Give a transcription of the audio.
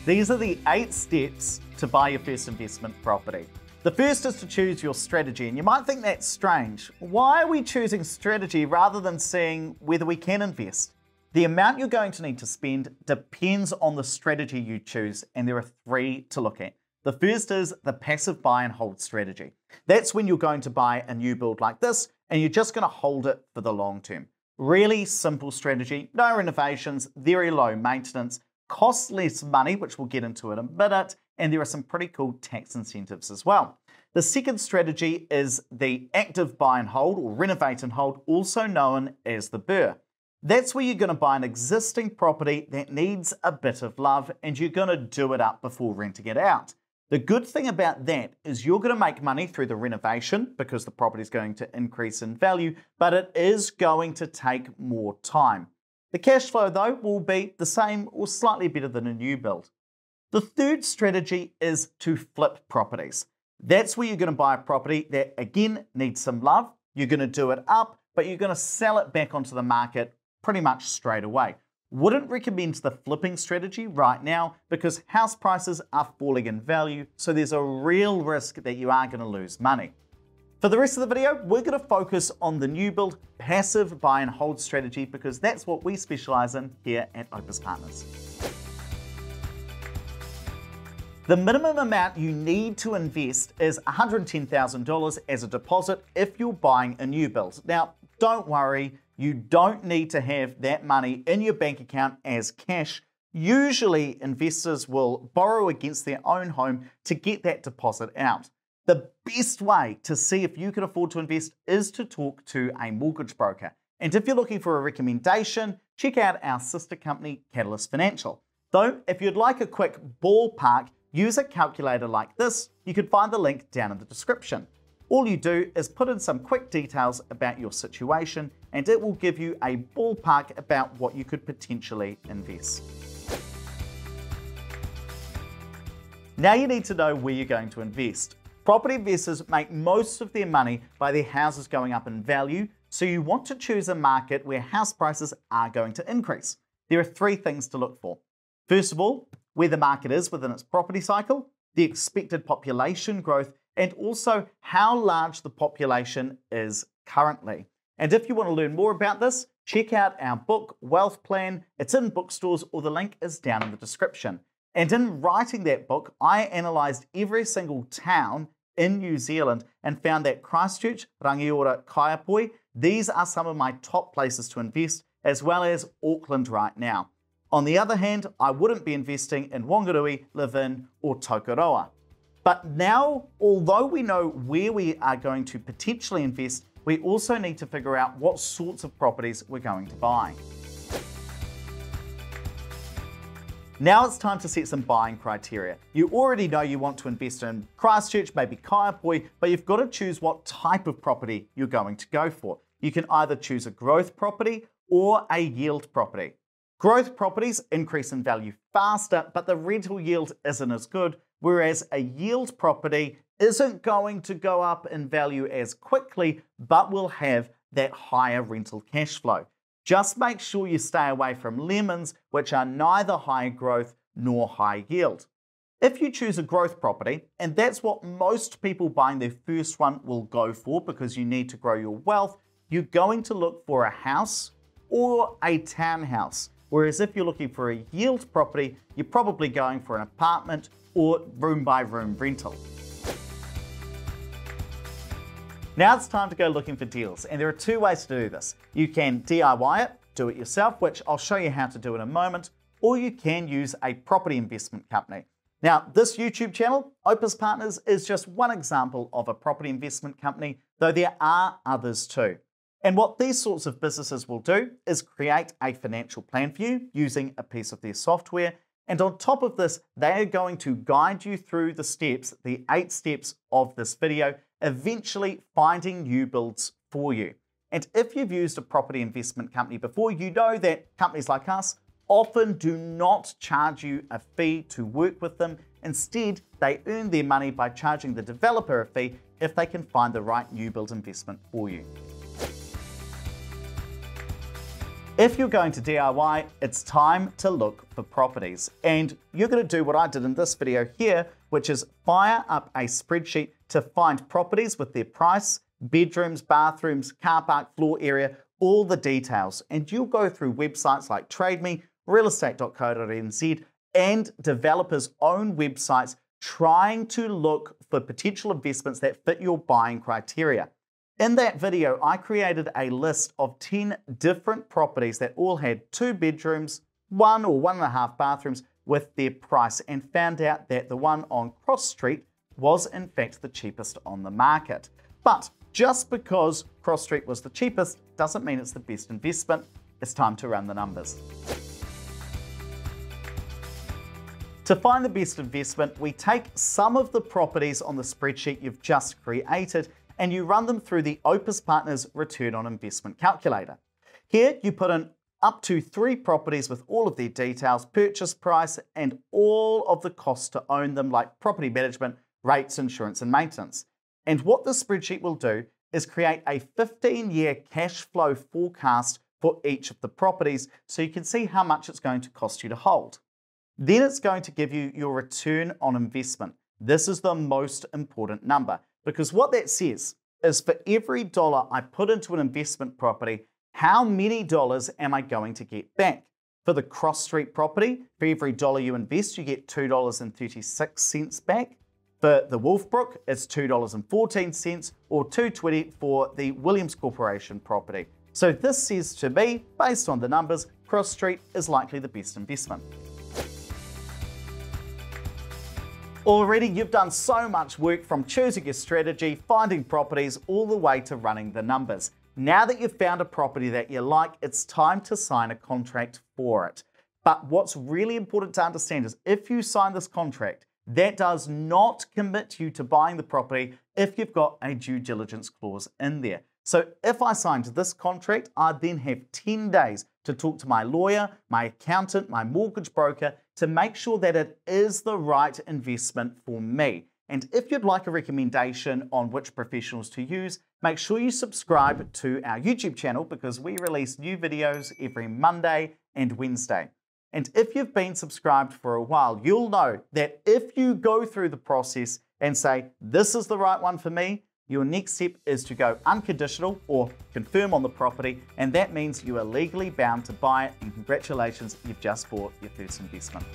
These are the 8 steps to buy your first investment property. The first is to choose your strategy, and you might think that's strange. Why are we choosing strategy rather than seeing whether we can invest? The amount you're going to need to spend depends on the strategy you choose, and there are 3 to look at. The first is the passive buy and hold strategy. That's when you're going to buy a new build like this, and you're just going to hold it for the long term. Really simple strategy, no renovations, very low maintenance, costs less money, which we'll get into in a minute, and there are some pretty cool tax incentives as well. The second strategy is the active buy and hold, or renovate and hold, also known as the BRRRR. That's where you're going to buy an existing property that needs a bit of love, and you're going to do it up before renting it out. The good thing about that is you're going to make money through the renovation because the property is going to increase in value, but it is going to take more time. The cash flow, though, will be the same or slightly better than a new build. The third strategy is to flip properties. That's where you're going to buy a property that, again, needs some love. You're going to do it up, but you're going to sell it back onto the market pretty much straight away. Wouldn't recommend the flipping strategy right now because house prices are falling in value, so there's a real risk that you are going to lose money. For the rest of the video, we're going to focus on the new build passive buy and hold strategy because that's what we specialize in here at Opus Partners. The minimum amount you need to invest is $110,000 as a deposit if you're buying a new build. Now, don't worry, you don't need to have that money in your bank account as cash. Usually, investors will borrow against their own home to get that deposit out. The best way to see if you can afford to invest is to talk to a mortgage broker. And if you're looking for a recommendation, check out our sister company, Catalyst Financial. Though, if you'd like a quick ballpark, use a calculator like this. You can find the link down in the description. All you do is put in some quick details about your situation, and it will give you a ballpark about what you could potentially invest. Now you need to know where you're going to invest. Property investors make most of their money by their houses going up in value, so you want to choose a market where house prices are going to increase. There are 3 things to look for. First of all, where the market is within its property cycle, the expected population growth, and also how large the population is currently. And if you want to learn more about this, check out our book, Wealth Plan. It's in bookstores or the link is down in the description. And in writing that book, I analysed every single town in New Zealand and found that Christchurch, Rangiora, Kaiapoi, these are some of my top places to invest, as well as Auckland right now. On the other hand, I wouldn't be investing in Whangarui, Levin, or Tokoroa. But now, although we know where we are going to potentially invest, we also need to figure out what sorts of properties we're going to buy. Now it's time to set some buying criteria. You already know you want to invest in Christchurch, maybe Kaiapoi, but you've got to choose what type of property you're going to go for. You can either choose a growth property or a yield property. Growth properties increase in value faster, but the rental yield isn't as good, whereas a yield property isn't going to go up in value as quickly, but will have that higher rental cash flow. Just make sure you stay away from lemons, which are neither high growth nor high yield. If you choose a growth property, and that's what most people buying their first one will go for because you need to grow your wealth, you're going to look for a house or a townhouse. Whereas if you're looking for a yield property, you're probably going for an apartment or room-by-room rental. Now it's time to go looking for deals, and there are 2 ways to do this. You can DIY it, do it yourself, which I'll show you how to do in a moment, or you can use a property investment company. Now, this YouTube channel, Opus Partners, is just one example of a property investment company, though there are others too. And what these sorts of businesses will do is create a financial plan for you using a piece of their software. And on top of this, they are going to guide you through the steps, the 8 steps of this video, eventually finding new builds for you. And if you've used a property investment company before, you know that companies like us often do not charge you a fee to work with them. Instead, they earn their money by charging the developer a fee if they can find the right new build investment for you. If you're going to DIY, it's time to look for properties. And you're going to do what I did in this video here, which is fire up a spreadsheet to find properties with their price, bedrooms, bathrooms, car park, floor area, all the details. And you'll go through websites like TradeMe, realestate.co.nz, and developers' own websites trying to look for potential investments that fit your buying criteria. In that video, I created a list of 10 different properties that all had 2 bedrooms, 1 or 1.5 bathrooms with their price, and found out that the one on Cross Street was in fact the cheapest on the market. But just because Cross Street was the cheapest doesn't mean it's the best investment. It's time to run the numbers. To find the best investment, we take some of the properties on the spreadsheet you've just created and you run them through the Opus Partners Return on Investment calculator. Here you put in up to 3 properties with all of their details, purchase price, and all of the costs to own them, like property management, rates, insurance, and maintenance. And what the spreadsheet will do is create a 15-year cash flow forecast for each of the properties so you can see how much it's going to cost you to hold. Then it's going to give you your return on investment. This is the most important number because what that says is for every dollar I put into an investment property, how many dollars am I going to get back? For the Cross Street property, for every dollar you invest, you get $2.36 back. For the Wolfbrook, it's $2.14 or $2.20 for the Williams Corporation property. So this says to me, based on the numbers, Cross Street is likely the best investment. Already you've done so much work from choosing your strategy, finding properties, all the way to running the numbers. Now that you've found a property that you like, it's time to sign a contract for it. But what's really important to understand is if you sign this contract, that does not commit you to buying the property if you've got a due diligence clause in there. So if I signed this contract, I'd then have 10 days to talk to my lawyer, my accountant, my mortgage broker to make sure that it is the right investment for me. And if you'd like a recommendation on which professionals to use, make sure you subscribe to our YouTube channel because we release new videos every Monday and Wednesday. And if you've been subscribed for a while, you'll know that if you go through the process and say, this is the right one for me, your next step is to go unconditional or confirm on the property, and that means you are legally bound to buy it, and congratulations, you've just bought your first investment.